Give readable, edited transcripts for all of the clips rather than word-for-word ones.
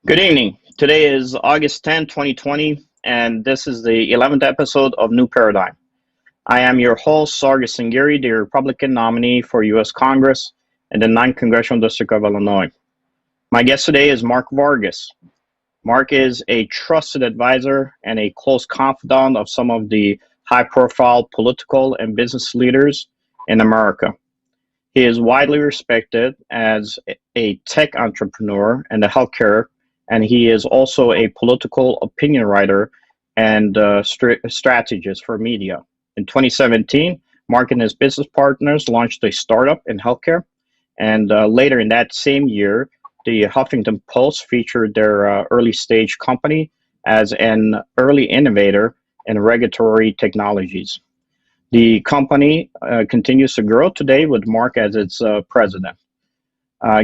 Good evening. Today is August 10, 2020, and this is the 11th episode of New Paradigm. I am your host, Sargis Sangari, the Republican nominee for U.S. Congress in the 9th Congressional District of Illinois. My guest today is Mark Vargas. Mark is a trusted advisor and a close confidant of some of the high-profile political and business leaders in America. He is widely respected as a tech entrepreneur in the healthcare, and he is also a political opinion writer and strategist for media. In 2017, Mark and his business partners launched a startup in healthcare, and later in that same year, the Huffington Post featured their early stage company as an early innovator in regulatory technologies. The company continues to grow today with Mark as its president.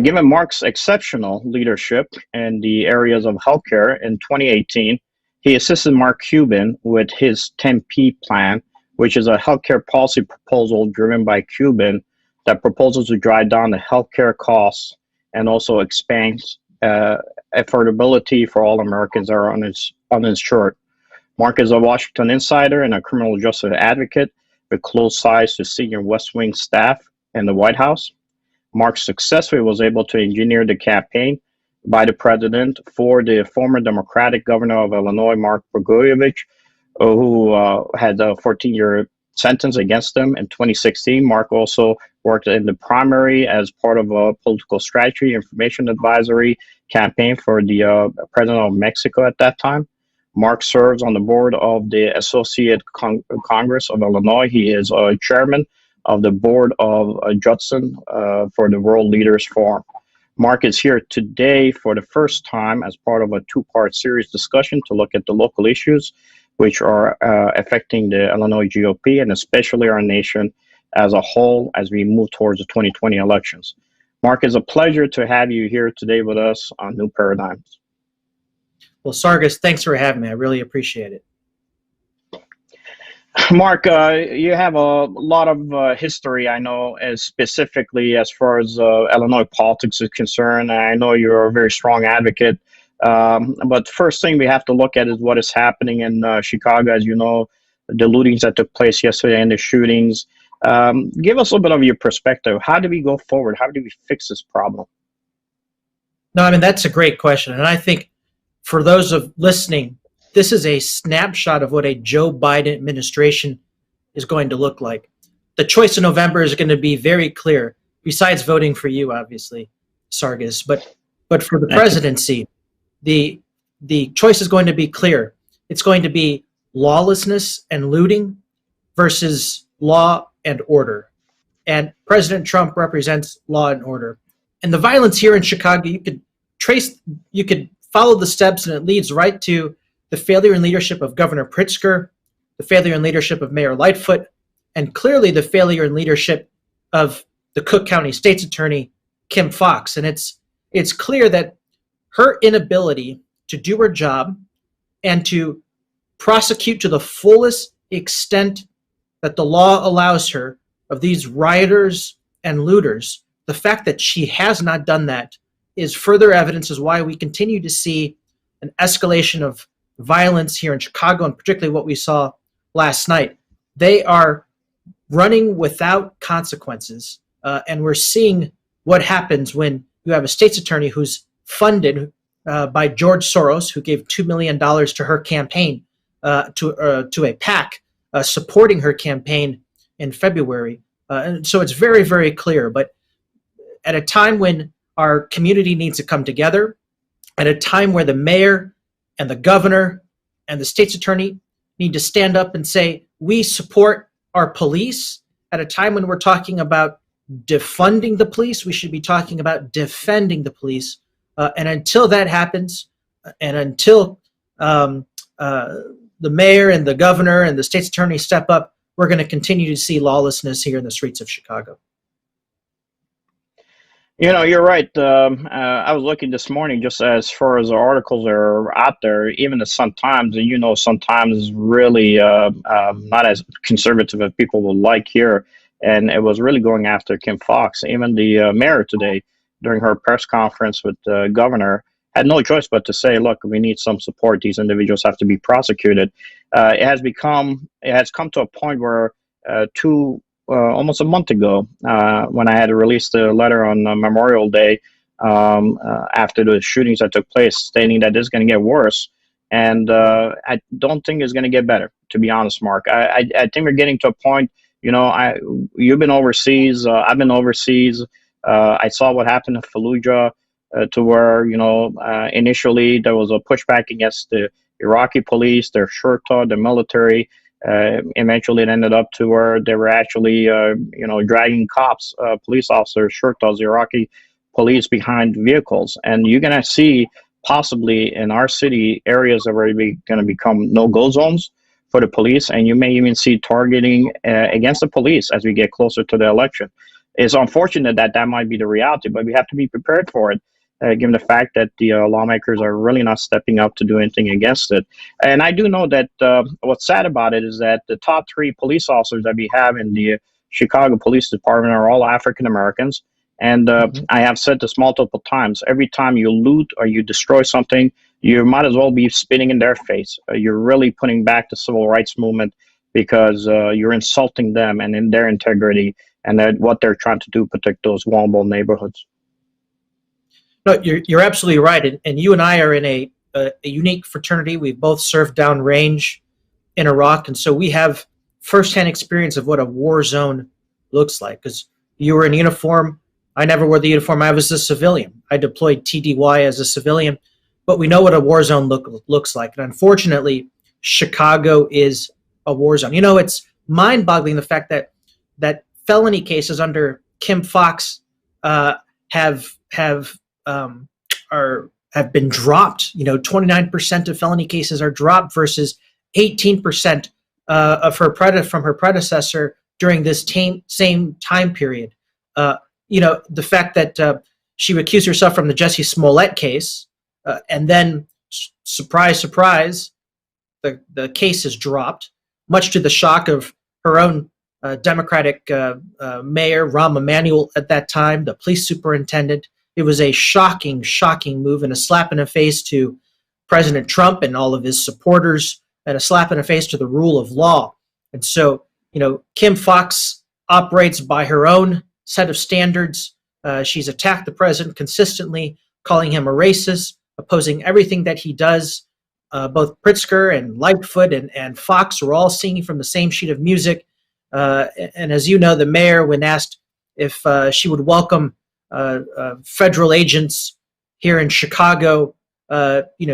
Given Mark's exceptional leadership in the areas of healthcare in 2018, he assisted Mark Cuban with his 10P plan, which is a healthcare policy proposal driven by Cuban that proposes to drive down the healthcare costs and also expands affordability for all Americans that are uninsured. Mark is a Washington insider and a criminal justice advocate with close ties to senior West Wing staff in the White House. Mark successfully was able to engineer the campaign by the president for the former Democratic governor of Illinois, Mark Blagojevich, who had a 14-year sentence against him in 2016. Mark also worked in the primary as part of a political strategy information advisory campaign for the president of Mexico at that time. Mark serves on the board of the Associate Congress of Illinois. He is chairman of the board of Judson for the World Leaders Forum. Mark is here today for the first time as part of a two-part series discussion to look at the local issues which are affecting the Illinois GOP and especially our nation as a whole as we move towards the 2020 elections. Mark, it's a pleasure to have you here today with us on New Paradigms. Well, Sargis, thanks for having me. I really appreciate it. Mark, you have a lot of history, I know, specifically as far as Illinois politics is concerned. I know you're a very strong advocate. But first thing we have to look at is what is happening in Chicago. As you know, the lootings that took place yesterday and the shootings. Give us a little bit of your perspective. How do we go forward? How do we fix this problem? No, I mean, that's a great question. And I think for those of listening, this is a snapshot of what a Joe Biden administration is going to look like. The choice in November is going to be very clear, besides voting for you, obviously, Sargis. But for the presidency, the choice is going to be clear. It's going to be lawlessness and looting versus law and order. And President Trump represents law and order. And the violence here in Chicago, you could follow the steps, and it leads right to the failure in leadership of Governor Pritzker, the failure in leadership of Mayor Lightfoot, and clearly the failure in leadership of the Cook County State's Attorney, Kim Foxx. And it's clear that her inability to do her job and to prosecute to the fullest extent that the law allows her of these rioters and looters, the fact that she has not done that is further evidence as why we continue to see an escalation of violence here in Chicago, and particularly what we saw last night. They are running without consequences, and we're seeing what happens when you have a state's attorney who's funded by George Soros, who gave $2 million to her campaign, to a PAC supporting her campaign in February. And so it's very, very clear. But at a time when our community needs to come together, at a time where the mayor and the governor and the state's attorney need to stand up and say, we support our police, at a time when we're talking about defunding the police, we should be talking about defending the police. And until that happens, and until the mayor and the governor and the state's attorney step up, we're going to continue to see lawlessness here in the streets of Chicago. You know, you're right. I was looking this morning just as far as the articles that are out there, even the Sun-Times, and you know, Sun-Times is really not as conservative as people would like here. And it was really going after Kim Foxx. Even the mayor today, during her press conference with the governor, had no choice but to say, look, we need some support. These individuals have to be prosecuted. It has come to a point where almost a month ago, when I had released a letter on Memorial Day, after the shootings that took place, stating that this is going to get worse. And I don't think it's going to get better, to be honest, Mark. I think we're getting to a point, you've been overseas, I've been overseas. I saw what happened in Fallujah, to where, initially there was a pushback against the Iraqi police, their shurta, the military. Eventually it ended up to where they were actually, dragging cops, police officers, shurtas, Iraqi police behind vehicles. And you're going to see possibly in our city areas that are going to become no-go zones for the police, and you may even see targeting against the police as we get closer to the election. It's unfortunate that that might be the reality, but we have to be prepared for it, given the fact that the lawmakers are really not stepping up to do anything against it. And I do know that what's sad about it is that the top 3 police officers that we have in the Chicago Police Department are all African Americans. And I have said this multiple times, every time you loot or you destroy something, you might as well be spitting in their face. You're really putting back the civil rights movement, because you're insulting them and in their integrity and what they're trying to do, protect those vulnerable neighborhoods. No, you're absolutely right. And you and I are in a unique fraternity. We've both served downrange in Iraq. And so we have firsthand experience of what a war zone looks like. Because you were in uniform. I never wore the uniform. I was a civilian. I deployed TDY as a civilian, but we know what a war zone looks like. And unfortunately, Chicago is a war zone. It's mind-boggling, the fact that felony cases under Kim Foxx have been dropped. 29% of felony cases are dropped versus 18% from her predecessor during this same time period. The fact that she recused herself from the Jussie Smollett case, and then, surprise, surprise, the case is dropped, much to the shock of her own Democratic mayor, Rahm Emanuel, at that time, the police superintendent. It was a shocking, shocking move, and a slap in the face to President Trump and all of his supporters, and a slap in the face to the rule of law. And so, Kim Foxx operates by her own set of standards. She's attacked the president consistently, calling him a racist, opposing everything that he does. Both Pritzker and Lightfoot and Fox are all singing from the same sheet of music. And as you know, the mayor, when asked if she would welcome federal agents here in Chicago,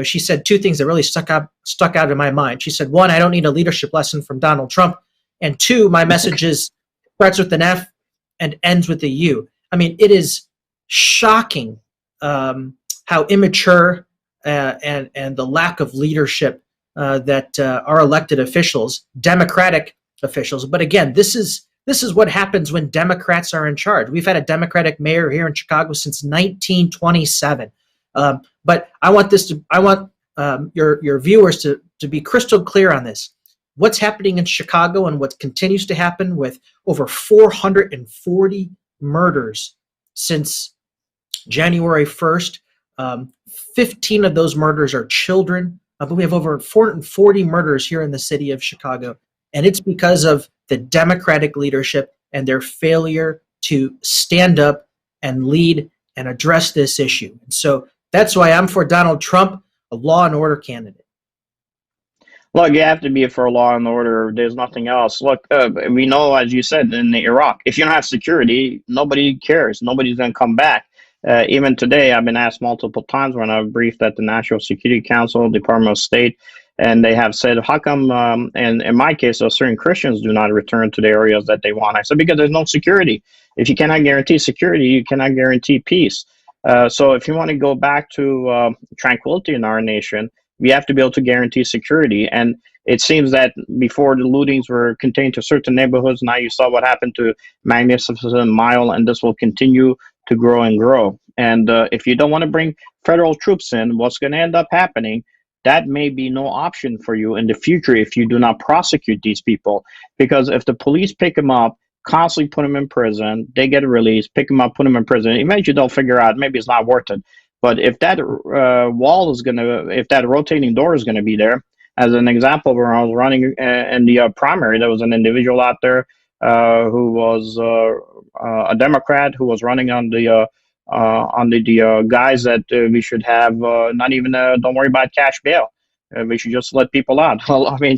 she said 2 things that really stuck out in my mind. She said, 1, I don't need a leadership lesson from Donald Trump. And 2, my message starts with an F and ends with a U. I mean, it is shocking how immature and the lack of leadership that our elected officials, Democratic officials. But again, this is what happens when Democrats are in charge. We've had a Democratic mayor here in Chicago since 1927. But I want your viewers to be crystal clear on this. What's happening in Chicago and what continues to happen with over 440 murders since January 1st. 15 of those murders are children, but we have over 440 murders here in the city of Chicago. And it's because of the Democratic leadership and their failure to stand up and lead and address this issue. And so that's why I'm for Donald Trump, a law and order candidate. Look, you have to be for law and order. There's nothing else. Look, we know, as you said, in Iraq, if you don't have security, nobody cares. Nobody's going to come back. Even today, I've been asked multiple times when I've briefed at the National Security Council, Department of State, and they have said, how come, and in my case, certain Christians do not return to the areas that they want? I said, because there's no security. If you cannot guarantee security, you cannot guarantee peace. So if you want to go back to tranquility in our nation, we have to be able to guarantee security. And it seems that before the lootings were contained to certain neighborhoods, now you saw what happened to Magnificent Mile, and this will continue to grow and grow. And if you don't want to bring federal troops in, what's going to end up happening, that may be no option for you in the future if you do not prosecute these people. Because if the police pick them up, constantly put them in prison, they get released, pick them up, put them in prison, eventually they'll figure out maybe it's not worth it. But if that wall is gonna, if that rotating door is gonna be there, as an example, when I was running in the primary, there was an individual out there who was a Democrat who was running on the guys that we should have not even don't worry about cash bail. We should just let people out. Well, I mean,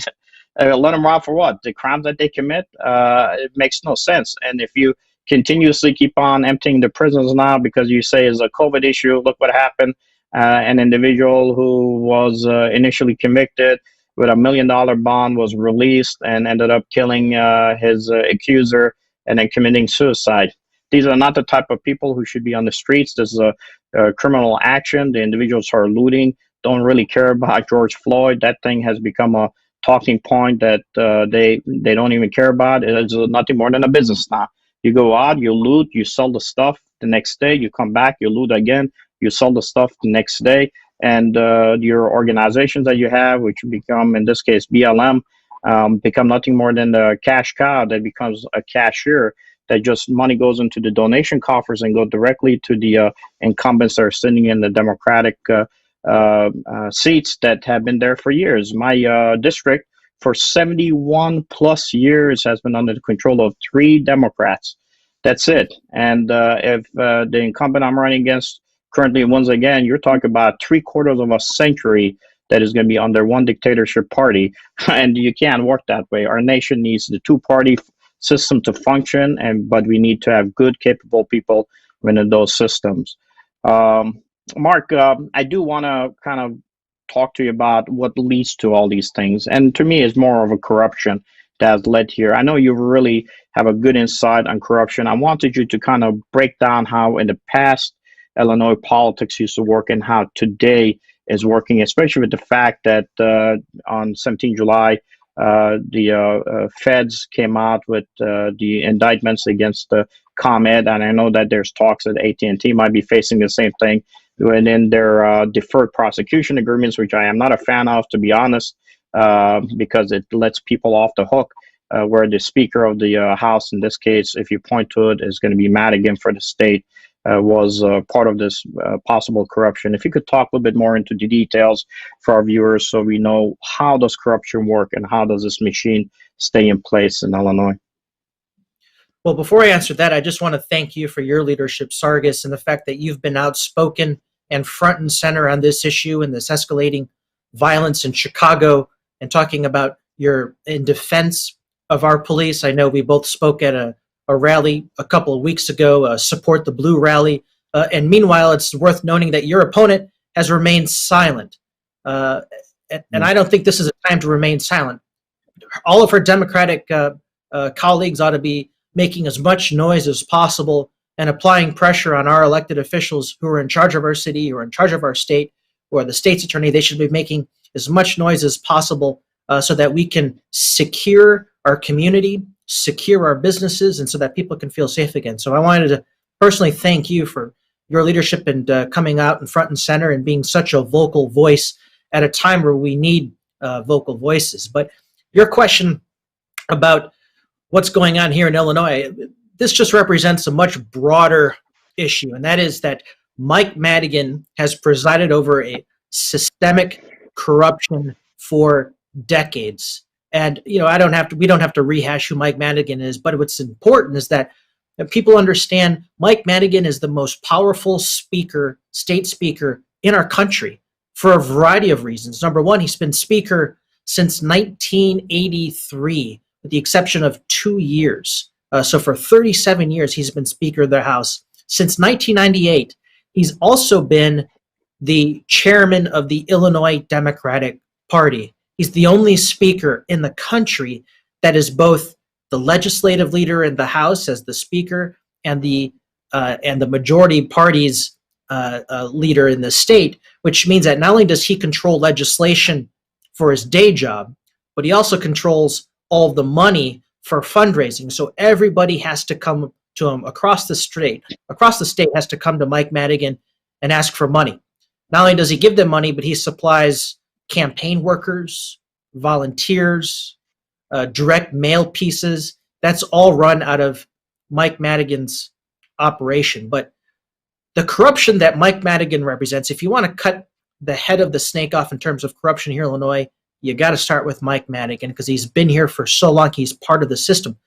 let them out for what? The crimes that they commit? It makes no sense. And if you continuously keep on emptying the prisons now because you say it's a COVID issue, look what happened. An individual who was initially convicted with $1 million bond was released and ended up killing his accuser and then committing suicide. These are not the type of people who should be on the streets. This is a criminal action. The individuals who are looting don't really care about George Floyd. That thing has become a talking point that they don't even care about. It's nothing more than a business now. You go out, you loot, you sell the stuff. The next day, you come back, you loot again, you sell the stuff the next day, and your organizations that you have, which become, in this case, BLM, become nothing more than the cash cow that becomes a cashier. That just money goes into the donation coffers and go directly to the incumbents that are sitting in the Democratic seats that have been there for years. My district for 71 plus years has been under the control of 3 Democrats. That's it. And if the incumbent I'm running against currently wins again, you're talking about 3/4 of a century that is going to be under one dictatorship party. And you can't work that way. Our nation needs the 2-party system to function, but we need to have good, capable people within those systems. Mark, I do want to kind of talk to you about what leads to all these things. And to me, it's more of a corruption that's led here. I know you really have a good insight on corruption. I wanted you to kind of break down how in the past Illinois politics used to work and how today is working, especially with the fact that on 17 July, the feds came out with the indictments against ComEd, and I know that there's talks that AT&T might be facing the same thing within their deferred prosecution agreements, which I am not a fan of, to be honest, because it lets people off the hook. Where the Speaker of the House, in this case, if you point to it, is going to be Madigan for the state, was part of this possible corruption. If you could talk a little bit more into the details for our viewers so we know how does corruption work and how does this machine stay in place in Illinois? Well, before I answer that, I just want to thank you for your leadership, Sargis, and the fact that you've been outspoken and front and center on this issue and this escalating violence in Chicago, and talking about your in defense of our police. I know we both spoke at a rally a couple of weeks ago, Support the Blue rally. And meanwhile, it's worth noting that your opponent has remained silent. And I don't think this is a time to remain silent. All of her Democratic colleagues ought to be making as much noise as possible and applying pressure on our elected officials who are in charge of our city or in charge of our state or the state's attorney. They should be making as much noise as possible so that we can secure our community, secure our businesses, and so that people can feel safe again. So I wanted to personally thank you for your leadership and coming out in front and center and being such a vocal voice at a time where we need vocal voices. But your question about what's going on here in Illinois, this just represents a much broader issue, and that is that Mike Madigan has presided over a systemic corruption for decades. And we don't have to rehash who Mike Madigan is, but what's important is that people understand Mike Madigan is the most powerful state speaker in our country for a variety of reasons. Number one, he's been speaker since 1983, with the exception of 2 years. So for 37 years, he's been Speaker of the House. Since 1998, he's also been the chairman of the Illinois Democratic Party. He's the only speaker in the country that is both the legislative leader in the House as the speaker and the majority party's leader in the state, which means that not only does he control legislation for his day job, but he also controls all of the money for fundraising. So everybody has to come to him across the state has to come to Mike Madigan and ask for money. Not only does he give them money, but he supplies campaign workers, volunteers, direct mail pieces. That's all run out of Mike Madigan's operation. But The corruption that Mike Madigan represents, if you want to cut the head of the snake off in terms of corruption here in Illinois, you got to start with Mike Madigan because he's been here for so long. He's part of the system.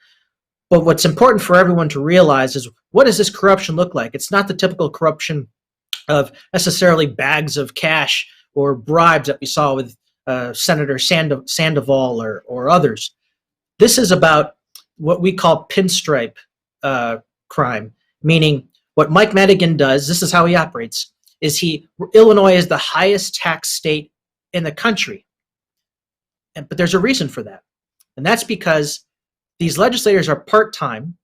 But what's important for everyone to realize is, what does this corruption look like? It's not the typical corruption of necessarily bags of cash or bribes that we saw with Senator Sandoval or others. This is about what we call pinstripe crime, meaning what Mike Madigan does, this is how he operates, is Illinois is the highest tax state in the country. But there's a reason for that. And that's because these legislators are part-time,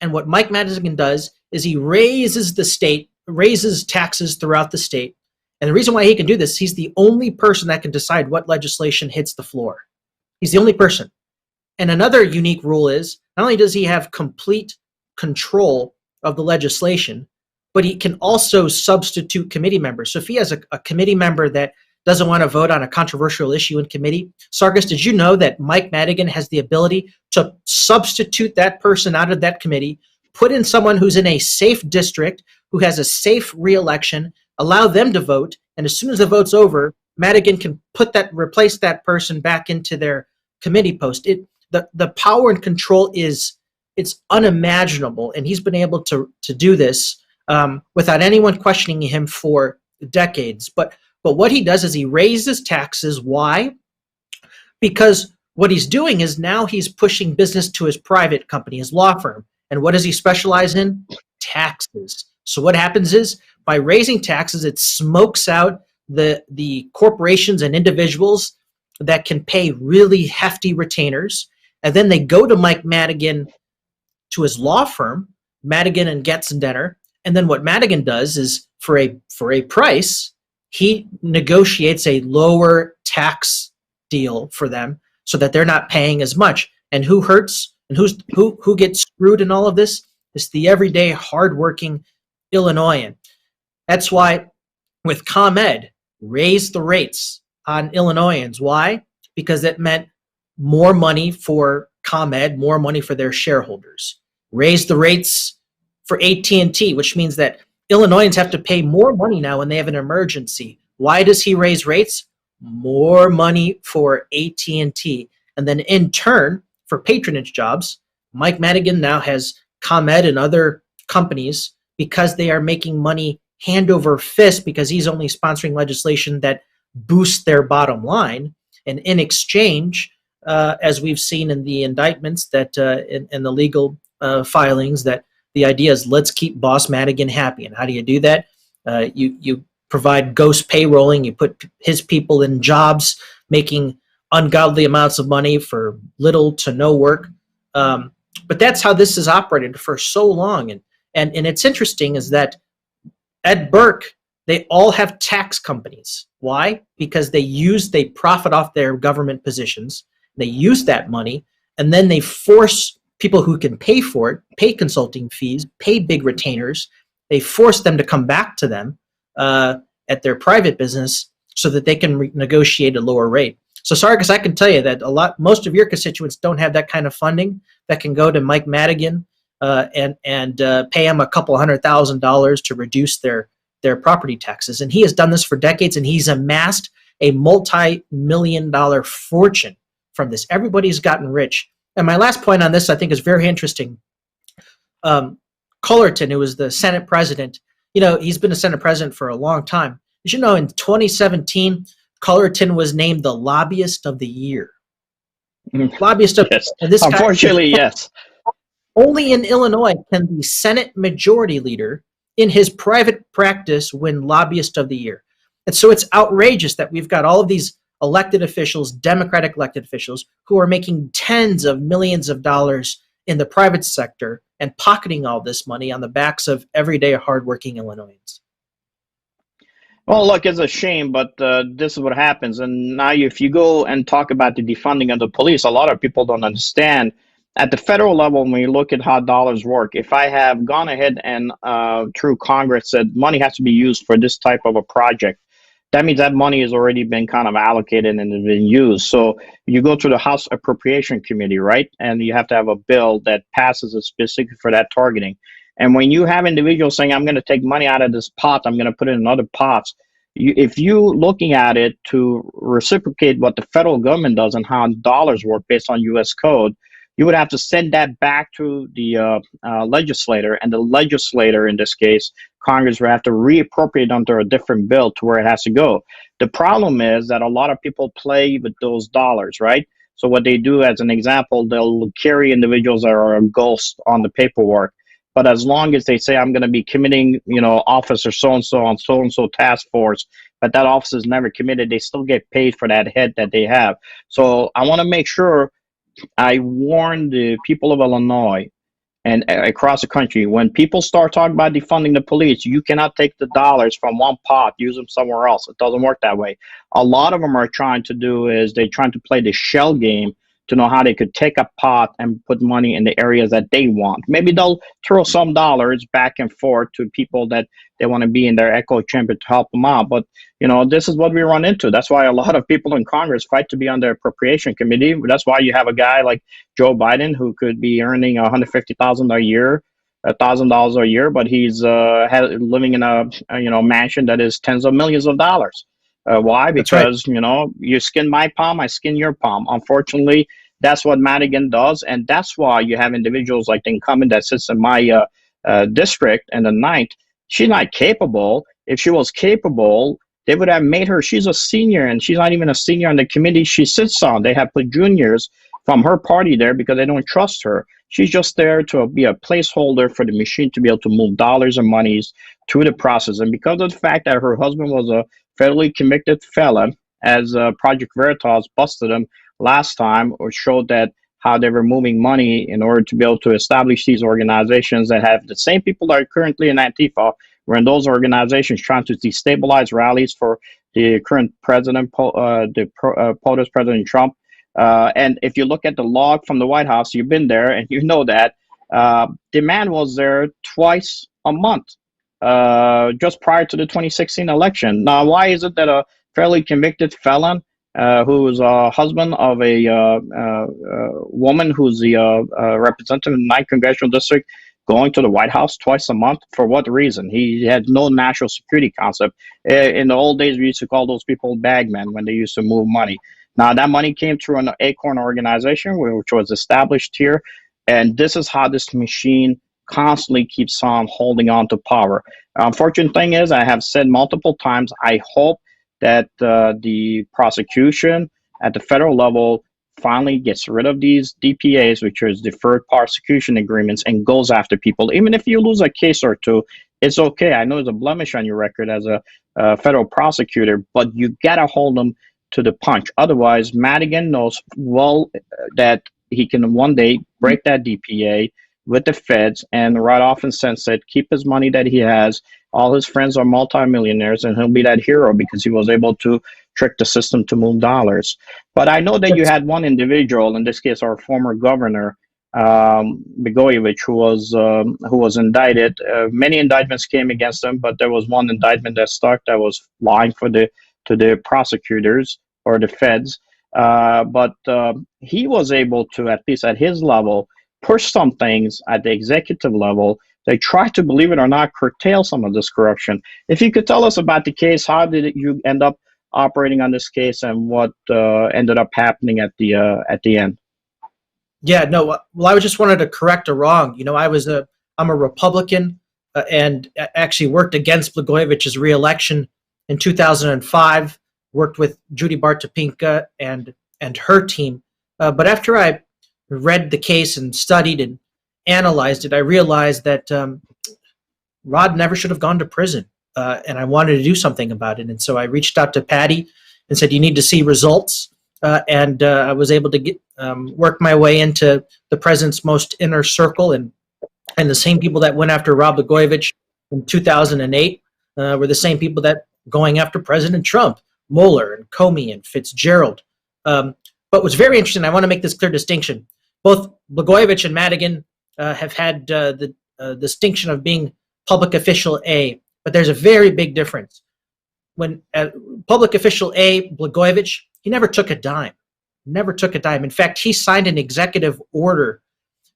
and what Mike Madigan does is he raises taxes throughout the state. And the reason why he can do this, he's the only person that can decide what legislation hits the floor. He's the only person. And another unique rule is, not only does he have complete control of the legislation, but he can also substitute committee members. So if he has a committee member that doesn't want to vote on a controversial issue in committee, Sargis, did you know that Mike Madigan has the ability to substitute that person out of that committee, put in someone who's in a safe district, who has a safe re-election, allow them to vote, and as soon as the vote's over, Madigan can replace that person back into their committee post. The power and control it's unimaginable, and he's been able to do this without anyone questioning him for decades. But what he does is he raises taxes. Why? Because what he's doing is now he's pushing business to his private company, his law firm. And what does he specialize in? Taxes. So what happens is, by raising taxes, it smokes out the corporations and individuals that can pay really hefty retainers. And then they go to Mike Madigan, to his law firm, Madigan and Getzendenner. And then what Madigan does is, for a price, he negotiates a lower tax deal for them so that they're not paying as much. And who hurts and who gets screwed in all of this? It's the everyday hardworking Illinoisan. That's why with ComEd, raise the rates on Illinoisans. Why? Because it meant more money for ComEd, more money for their shareholders. Raise the rates for AT&T, which means that Illinoisans have to pay more money now when they have an emergency. Why does he raise rates? More money for AT&T. And then in turn, for patronage jobs, Mike Madigan now has ComEd and other companies, because they are making money hand over fist, because he's only sponsoring legislation that boosts their bottom line. And in exchange, as we've seen in the indictments, that in the legal filings, that the idea is, let's keep Boss Madigan happy. And how do you do that? You provide ghost payrolling. You put his people in jobs making ungodly amounts of money for little to no work. But that's how this has operated for so long. And it's interesting is that at Burke, they all have tax companies. Why? Because they profit off their government positions. They use that money, and then they force people who can pay for it, pay consulting fees, pay big retainers. They force them to come back to them at their private business so that they can negotiate a lower rate. So Sargis, I can tell you that most of your constituents don't have that kind of funding that can go to Mike Madigan and pay him a couple $100,000 to reduce their property taxes. And he has done this for decades, and he's amassed a multi-million-dollar fortune from this. Everybody's gotten rich. And my last point on this, I think, is very interesting. Cullerton, who was the Senate president, he's been a Senate president for a long time. Did you know in 2017, Cullerton was named the lobbyist of the year? Lobbyist of yes. And this Unfortunately, yes. Only in Illinois can the Senate majority leader in his private practice win lobbyist of the year. And so it's outrageous that we've got all of these elected officials, Democratic elected officials, who are making tens of millions of dollars in the private sector and pocketing all this money on the backs of everyday hardworking Illinoisans. Well, look, it's a shame, but this is what happens. And now if you go and talk about the defunding of the police, a lot of people don't understand. At the federal level, when you look at how dollars work, if I have gone ahead and through Congress said money has to be used for this type of a project, that means that money has already been kind of allocated and has been used. So you go to the House Appropriation Committee, right? And you have to have a bill that passes specifically for that targeting. And when you have individuals saying, I'm going to take money out of this pot, I'm going to put it in other pots, if you looking at it to reciprocate what the federal government does and how dollars work based on U.S. code, you would have to send that back to the legislator, and the legislator, in this case, Congress, would have to reappropriate under a different bill to where it has to go. The problem is that a lot of people play with those dollars, right? So what they do, as an example, they'll carry individuals that are a ghost on the paperwork. But as long as they say, I'm going to be committing, officer so-and-so on so-and-so task force, but that officer is never committed, they still get paid for that head that they have. So I want to make sure I warn the people of Illinois and across the country, when people start talking about defunding the police, you cannot take the dollars from one pot, use them somewhere else. It doesn't work that way. A lot of them are trying to do is they're trying to play the shell game to know how they could take a pot and put money in the areas that they want. Maybe they'll throw some dollars back and forth to people that they want to be in their echo chamber to help them out. But, this is what we run into. That's why a lot of people in Congress fight to be on the appropriation committee. That's why you have a guy like Joe Biden who could be earning $150,000 a year, $1,000 a year, but he's living in a mansion that is tens of millions of dollars. Why? Because, right. You skin my palm, I skin your palm. Unfortunately, that's what Madigan does. And that's why you have individuals like the incumbent that sits in my district and the ninth. She's not capable. If she was capable, they would have made her, she's a senior, and she's not even a senior on the committee she sits on. They have put juniors from her party there because they don't trust her. She's just there to be a placeholder for the machine to be able to move dollars and monies through the process. And because of the fact that her husband was a federally convicted felon, as Project Veritas busted him last time, or showed that how they were moving money in order to be able to establish these organizations that have the same people that are currently in Antifa, were in those organizations trying to destabilize rallies for the current president, POTUS President Trump. And if you look at the log from the White House, you've been there and you know that the man was there twice a month, just prior to the 2016 election. Now, why is it that a fairly convicted felon who is a husband of a woman who's the representative in the 9th Congressional District going to the White House twice a month? For what reason? He had no national security concept. In the old days, we used to call those people bagmen when they used to move money. Now, that money came through an Acorn organization, which was established here. And this is how this machine constantly keeps on holding on to power. Unfortunate thing is, I have said multiple times, I hope that the prosecution at the federal level finally gets rid of these DPAs, which is deferred prosecution agreements, and goes after people. Even if you lose a case or two, it's okay. I know there's a blemish on your record as a federal prosecutor, but you gotta hold them to the punch. Otherwise, Madigan knows well that he can one day break that DPA with the feds and right off and sunset, keep his money that he has. All his friends are multimillionaires, and he'll be that hero because he was able to trick the system to move dollars. But I know that you had one individual, in this case, our former governor, Blagojevich, who was indicted. Many indictments came against him, but there was one indictment that stuck that was lying to the prosecutors or the feds. But he was able to, at least at his level, push some things at the executive level. They tried to, believe it or not, curtail some of this corruption. If you could tell us about the case, how did you end up operating on this case, and what ended up happening at the end? Yeah, no. Well, I just wanted to correct a wrong. I'm a Republican and actually worked against Blagojevich's reelection in 2005. Worked with Judy Bartopinka and her team. But after I read the case and studied and analyzed it, I realized that Rod never should have gone to prison, and I wanted to do something about it. And so I reached out to Patty and said, "You need to see results." And I was able to work my way into the president's most inner circle, and the same people that went after Rod Blagojevich in 2008 were the same people that going after President Trump, Mueller and Comey and Fitzgerald. But what's very interesting, I want to make this clear distinction. Both Blagojevich and Madigan have had the distinction of being public official A, but there's a very big difference. When public official A, Blagojevich, he never took a dime. Never took a dime. In fact, he signed an executive order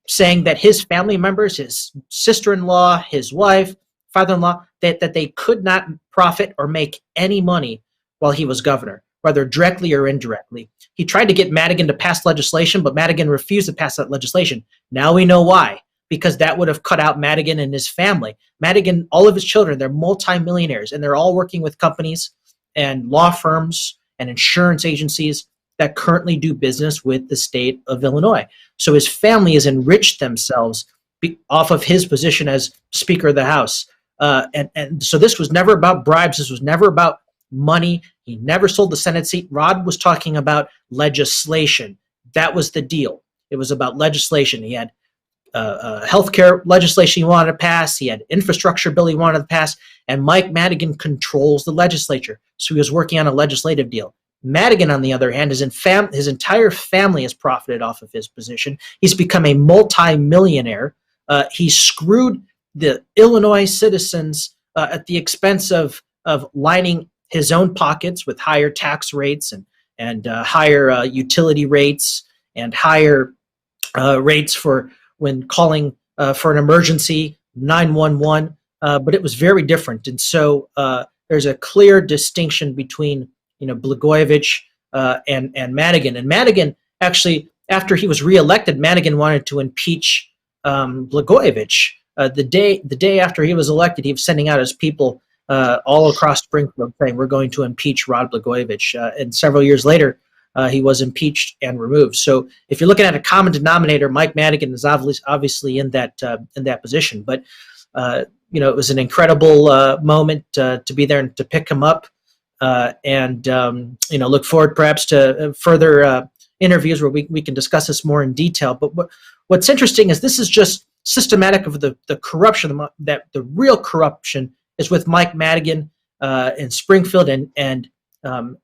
saying that his family members, his sister-in-law, his wife, father-in-law, that they could not profit or make any money while he was governor, whether directly or indirectly. He tried to get Madigan to pass legislation, but Madigan refused to pass that legislation. Now we know why, because that would have cut out Madigan and his family. Madigan, all of his children, they're multimillionaires, and they're all working with companies and law firms and insurance agencies that currently do business with the state of Illinois. So his family has enriched themselves off of his position as Speaker of the House. And so this was never about bribes. This was never about money. He never sold the Senate seat. Rod was talking about legislation. That was the deal. It was about legislation. He had healthcare legislation he wanted to pass. He had infrastructure bill he wanted to pass. And Mike Madigan controls the legislature. So he was working on a legislative deal. Madigan, on the other hand, his entire family has profited off of his position. He's become a multi-millionaire. He screwed the Illinois citizens at the expense of lining his own pockets with higher tax rates and higher utility rates and higher rates for when calling for an emergency, 911. But it was very different. And so there's a clear distinction between Blagojevich and Madigan. And Madigan, actually, after he was reelected, Madigan wanted to impeach Blagojevich. The day after he was elected, he was sending out his people all across Springfield saying, we're going to impeach Rod Blagojevich. And several years later, he was impeached and removed. So if you're looking at a common denominator, Mike Madigan is obviously in that position. But it was an incredible moment to be there and to pick him up. And look forward perhaps to further interviews where we can discuss this more in detail. But what's interesting is this is just systematic of the corruption, that the real corruption is with Mike Madigan in Springfield and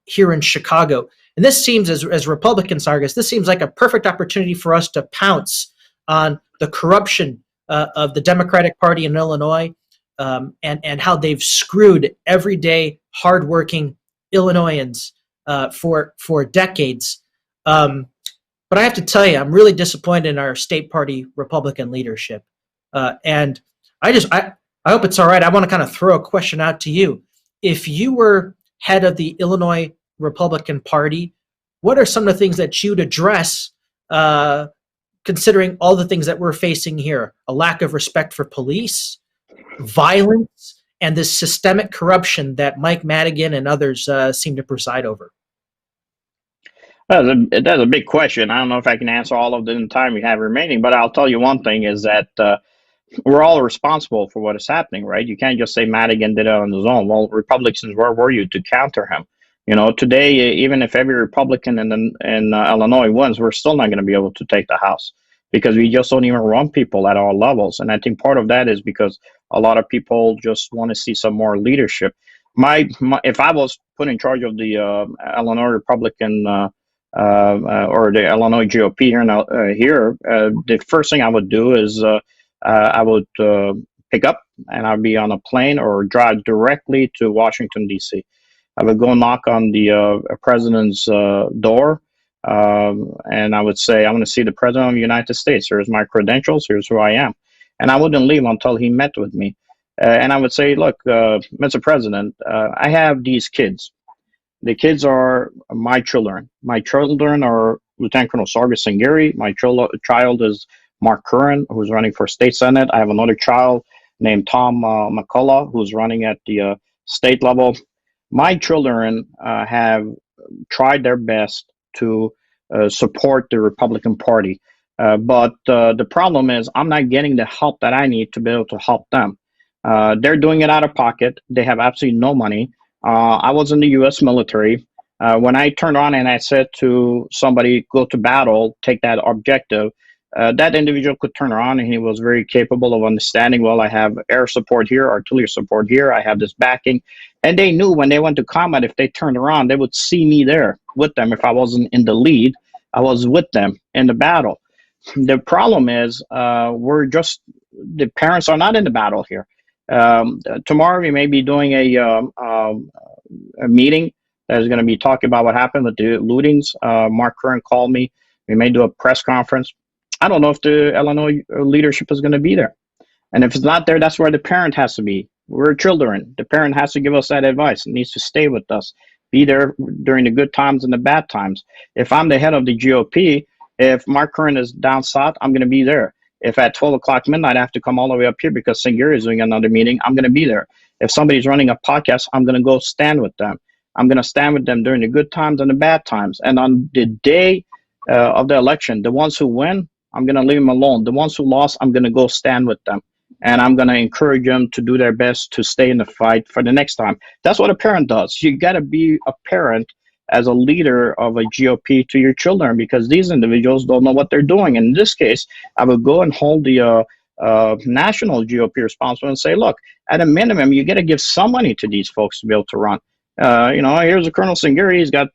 here in Chicago. And this seems, as Republicans, Sargis, this seems like a perfect opportunity for us to pounce on the corruption of the Democratic Party in Illinois and how they've screwed everyday, hardworking Illinoisans for decades. But I have to tell you, I'm really disappointed in our state party Republican leadership. And I hope it's all right. I want to kind of throw a question out to you. If you were head of the Illinois Republican Party, what are some of the things that you'd address, considering all the things that we're facing here? A lack of respect for police, violence, and this systemic corruption that Mike Madigan and others seem to preside over. That's a big question. I don't know if I can answer all of it in the time we have remaining, but I'll tell you one thing is that we're all responsible for what is happening, right? You can't just say Madigan did it on his own. Well, Republicans, where were you to counter him? Today, even if every Republican in Illinois wins, we're still not going to be able to take the House because we just don't even run people at all levels. And I think part of that is because a lot of people just want to see some more leadership. If I was put in charge of the Illinois Republican or the Illinois GOP here, the first thing I would do is I would pick up and I'd be on a plane or drive directly to Washington, D.C. I would go knock on the president's door and I would say, I want to see the president of the United States. Here's my credentials. Here's who I am. And I wouldn't leave until he met with me. And I would say, look, Mr. President, I have these kids. The kids are my children. My children are Lieutenant Colonel Sargis Sangari. My child is Mark Curran, who's running for state senate. I have another child named Tom McCullough, who's running at the state level. My children have tried their best to support the Republican Party. But the problem is I'm not getting the help that I need to be able to help them. They're doing it out of pocket. They have absolutely no money. I was in the U.S. military. When I turned on and I said to somebody, go to battle, take that objective, that individual could turn around and he was very capable of understanding, well, I have air support here, artillery support here, I have this backing. And they knew when they went to combat, if they turned around, they would see me there with them. If I wasn't in the lead, I was with them in the battle. The problem is the parents are not in the battle here. Tomorrow we may be doing a meeting that is going to be talking about what happened with the lootings. Mark Curran called me. We may do a press conference. I don't know if the Illinois leadership is going to be there. And if it's not there, that's where the parent has to be. We're children. The parent has to give us that advice. It needs to stay with us, be there during the good times and the bad times. If I'm the head of the GOP, if Mark Curran is down south, I'm going to be there. If at 12 o'clock midnight I have to come all the way up here because Sangari is doing another meeting, I'm going to be there. If somebody's running a podcast, I'm going to go stand with them. I'm going to stand with them during the good times and the bad times. And on the day of the election, the ones who win, I'm going to leave them alone. The ones who lost, I'm going to go stand with them. And I'm going to encourage them to do their best to stay in the fight for the next time. That's what a parent does. You got to be a parent as a leader of a GOP to your children, because these individuals don't know what they're doing. In this case, I would go and hold the national GOP responsible and say, look, at a minimum, you got to give some money to these folks to be able to run. Here's a Colonel Sangari. He's got,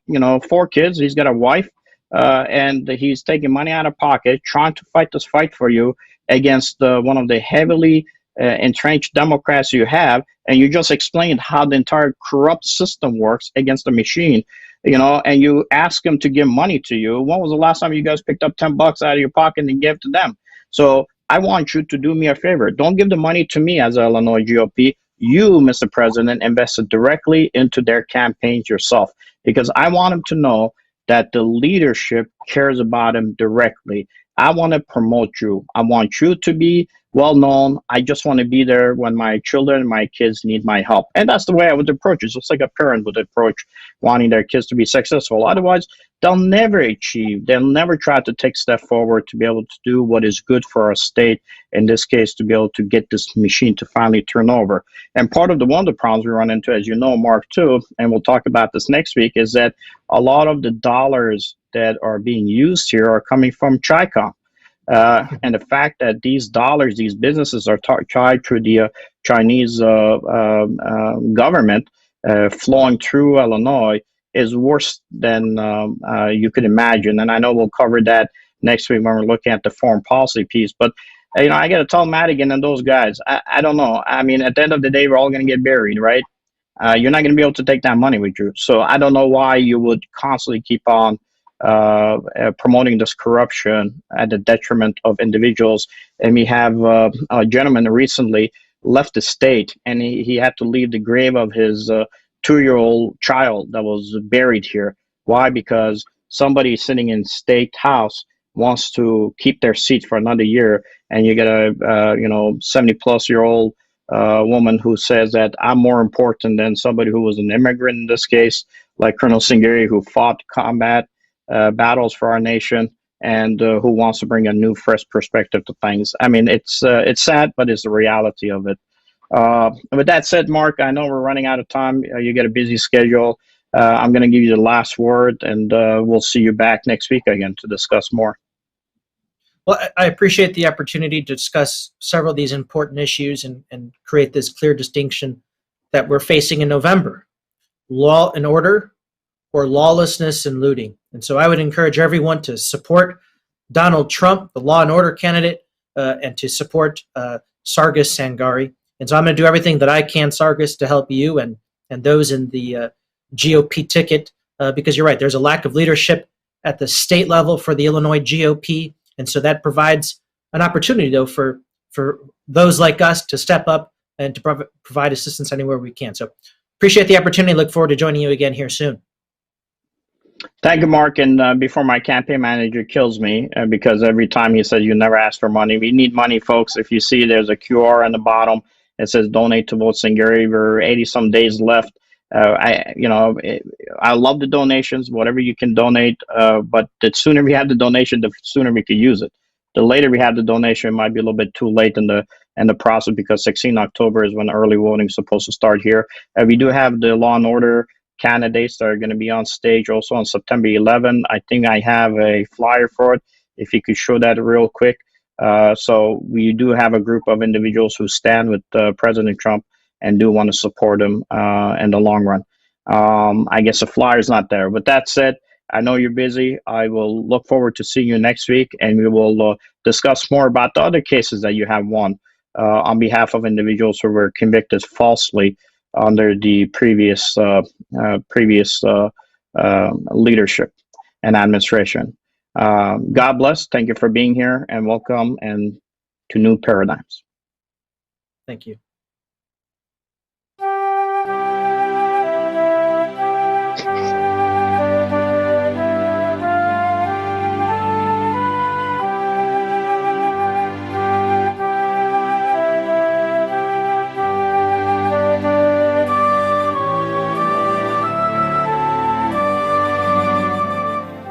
4 kids. He's got a wife. And he's taking money out of pocket, trying to fight this fight for you against one of the heavily entrenched Democrats you have. And you just explained how the entire corrupt system works against the machine, and you ask them to give money to you. When was the last time you guys picked up $10 out of your pocket and gave to them? So I want you to do me a favor. Don't give the money to me as an Illinois GOP. You, Mr. President, invest it directly into their campaigns yourself, because I want them to know that the leadership cares about them directly. I want to promote you. I want you to be well known. I just want to be there when my children and my kids need my help. And that's the way I would approach it. Just like a parent would approach wanting their kids to be successful. Otherwise, they'll never achieve. They'll never try to take a step forward to be able to do what is good for our state. In this case, to be able to get this machine to finally turn over. And part of one of the problems we run into, as you know, Mark, too, and we'll talk about this next week, is that a lot of the dollars that are being used here are coming from Chicom. And the fact that these dollars, these businesses are tied through the Chinese government flowing through Illinois is worse than you could imagine. And I know we'll cover that next week when we're looking at the foreign policy piece. But, I got to tell Madigan and those guys, I don't know. I mean, at the end of the day, we're all going to get buried, right? You're not going to be able to take that money with you. So I don't know why you would constantly keep on promoting this corruption at the detriment of individuals. And we have a gentleman recently left the state, and he had to leave the grave of his 2-year-old child that was buried here. Why? Because somebody sitting in state house wants to keep their seat for another year, and you get a 70-plus-year-old woman who says that I'm more important than somebody who was an immigrant in this case, like Colonel Sangari, who fought combat battles for our nation, and who wants to bring a new, fresh perspective to things. I mean, it's sad, but it's the reality of it. With that said, Mark, I know we're running out of time. You get a busy schedule. I'm going to give you the last word, and we'll see you back next week again to discuss more. Well, I appreciate the opportunity to discuss several of these important issues and create this clear distinction that we're facing in November: law and order, or lawlessness and looting. And so I would encourage everyone to support Donald Trump, the law and order candidate, and to support Sargis Sangari. And so I'm going to do everything that I can, Sargis, to help you and those in the GOP ticket, because you're right, there's a lack of leadership at the state level for the Illinois GOP. And so that provides an opportunity, though, for those like us to step up and to provide assistance anywhere we can. So appreciate the opportunity. Look forward to joining you again here soon. Thank you, Mark. And before my campaign manager kills me, because every time he says you never ask for money, we need money, folks. If you see there's a QR on the bottom, it says donate to Vote Sangari. We're 80 some days left. I love the donations, whatever you can donate. But the sooner we have the donation, the sooner we can use it. The later we have the donation, it might be a little bit too late in the process, because 16 October is when early voting is supposed to start here. We do have the law and order candidates that are going to be on stage also on September 11. I think I have a flyer for it, if you could show that real quick. So we do have a group of individuals who stand with President Trump and do want to support him in the long run. I guess the flyer's not there. With that said, I know you're busy. I will look forward to seeing you next week, and we will discuss more about the other cases that you have won on behalf of individuals who were convicted falsely under the previous leadership and administration. God bless. Thank you for being here, and welcome and to New Paradigms. Thank you.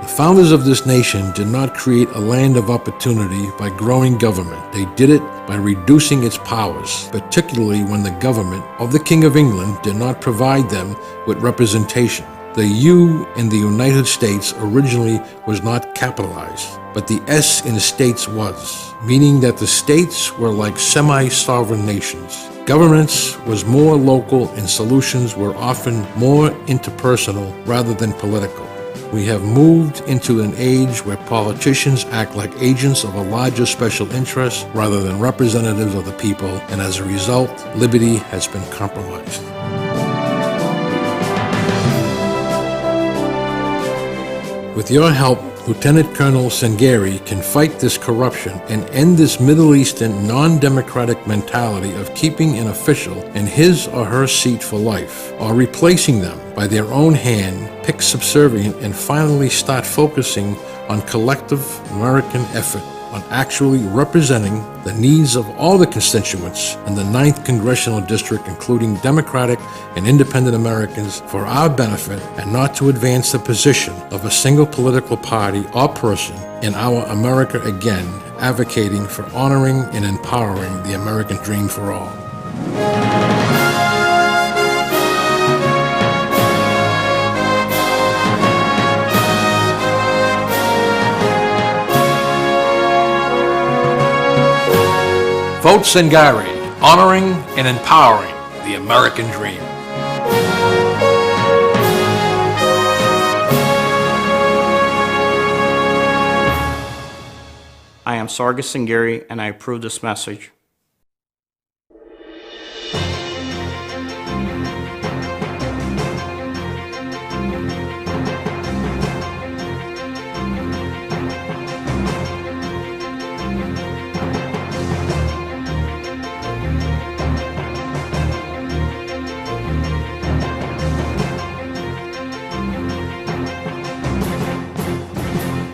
The founders of this nation did not create a land of opportunity by growing government. They did it by reducing its powers, particularly when the government of the King of England did not provide them with representation. The U in the United States originally was not capitalized, but the S in the states was, meaning that the states were like semi-sovereign nations. Governance was more local and solutions were often more interpersonal rather than political. We have moved into an age where politicians act like agents of a larger special interest rather than representatives of the people, and as a result, liberty has been compromised. With your help, Lieutenant Colonel Sangari can fight this corruption and end this Middle Eastern non-democratic mentality of keeping an official in his or her seat for life, or replacing them by their own hand, pick subservient, and finally start focusing on collective American effort on actually representing the needs of all the constituents in the 9th Congressional District, including Democratic and Independent Americans, for our benefit, and not to advance the position of a single political party or person in our America again, advocating for honoring and empowering the American dream for all. Vote Sangari, honoring and empowering the American dream. I am Sargis Sangari, and I approve this message.